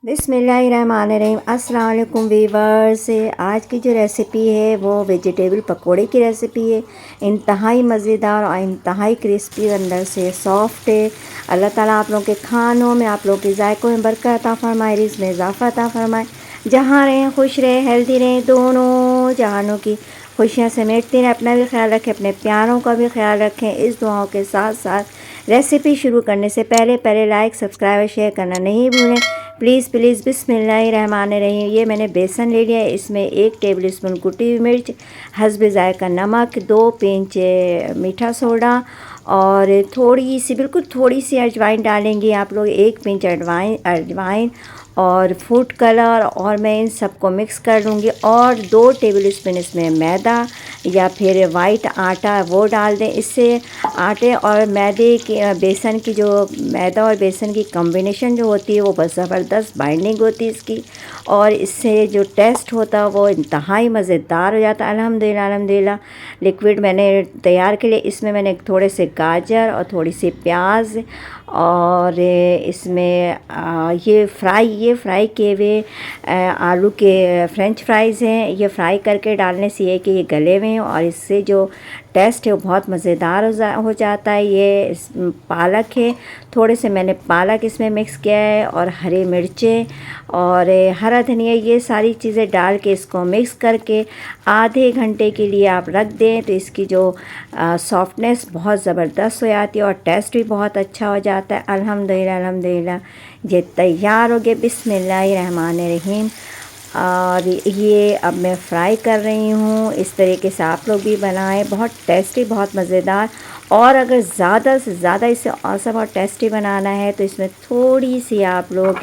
बिस्मिल्लाहिर्रहमानिर्रहीम। अस्सलाम वालेकुम वीवर्स। आज की जो रेसिपी है वो वेजिटेबल पकोड़े की रेसिपी है। इंतहाई मज़ेदार और इंतहाई क्रिस्पी, अंदर से सॉफ्ट है। अल्लाह ताला आप लोगों के खानों में, आप लोगों के जायकों में बरकत अता फ़रमाए, रिज़्क़ में इज़ाफ़ा अता फ़रमाए। जहाँ रहें खुश रहें, हेल्दी रहें, दोनों जहानों की खुशियाँ समेटते रहें। अपना भी ख्याल रखें, अपने प्यारों का भी ख्याल रखें। इस दुआओं के साथ साथ रेसिपी शुरू करने से पहले लाइक, सब्सक्राइब और शेयर करना नहीं भूलें प्लीज़ प्लीज़। बिस्मिल्लाहिर्रहमानिर्रहीम। ये मैंने बेसन ले लिया है, इसमें 1 टेबल स्पून कुटी हुई मिर्च, हस्ब ज़ायक़ा नमक, 2 पिंच मीठा सोडा और थोड़ी सी, बिल्कुल थोड़ी सी अजवाइन डालेंगे आप लोग, 1 पिंच अजवाइन और फूड कलर, और मैं इन सबको मिक्स कर लूँगी। और 2 टेबल स्पून इसमें मैदा या फिर वाइट आटा वो डाल दें। इससे आटे और मैदे की बेसन की जो मैदा और बेसन की कॉम्बिनेशन जो होती है वो बहुत ज़बरदस्त बाइंडिंग होती है इसकी, और इससे जो टेस्ट होता है वो इंतहाई मज़ेदार हो जाता है। अल्हम्दुलिल्लाह अल्हम्दुलिल्लाह। लिक्विड मैंने तैयार के लिए इसमें मैंने थोड़े से गाजर और थोड़ी सी प्याज और इसमें ये फ्राई किए हुए आलू के फ्रेंच फ्राइज़ हैं। ये फ्राई करके डालने से ये कि ये गले हुए हैं और इससे जो टेस्ट है वो बहुत मज़ेदार हो जाता है। ये पालक है, थोड़े से मैंने पालक इसमें मिक्स किया है और हरी मिर्चें और हरा धनिया, ये सारी चीज़ें डाल के इसको मिक्स करके आधे घंटे के लिए आप रख दें तो इसकी जो सॉफ्टनेस बहुत ज़बरदस्त हो जाती है और टेस्ट भी बहुत अच्छा हो जाता है। अल्हम्दुलिल्लाह अल्हम्दुलिल्लाह। ये तैयार हो गए। बिस्मिल्लाहिर्रहमानिर्रहीम। और ये अब मैं फ्राई कर रही हूँ। इस तरीके से आप लोग भी बनाएं, बहुत टेस्टी, बहुत मज़ेदार। और अगर ज़्यादा से ज़्यादा इसे औसम और टेस्टी बनाना है तो इसमें थोड़ी सी आप लोग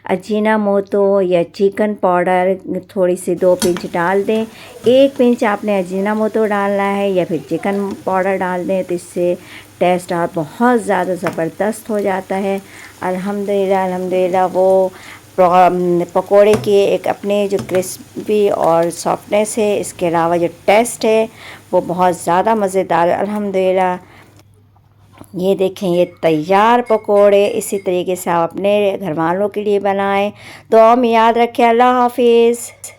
अजीनामोटो या चिकन पाउडर थोड़ी सी 2 पिंच डाल दें। 1 पिंच आपने अजीनामोटो डालना है या फिर चिकन पाउडर डाल दें तो इससे टेस्ट और बहुत ज़्यादा ज़बरदस्त हो जाता है। अल्हम्दुलिल्लाह अल्हम्दुलिल्लाह। वो पकोड़े के एक अपने जो क्रिस्पी और सॉफ्टनेस है, इसके अलावा जो टेस्ट है वो बहुत ज़्यादा मज़ेदार है। अल्हम्दुलिल्लाह। ये देखें, ये तैयार पकोड़े। इसी तरीके से आप अपने घर वालों के लिए बनाएं। दुआ में याद रखें। अल्लाह हाफिज़।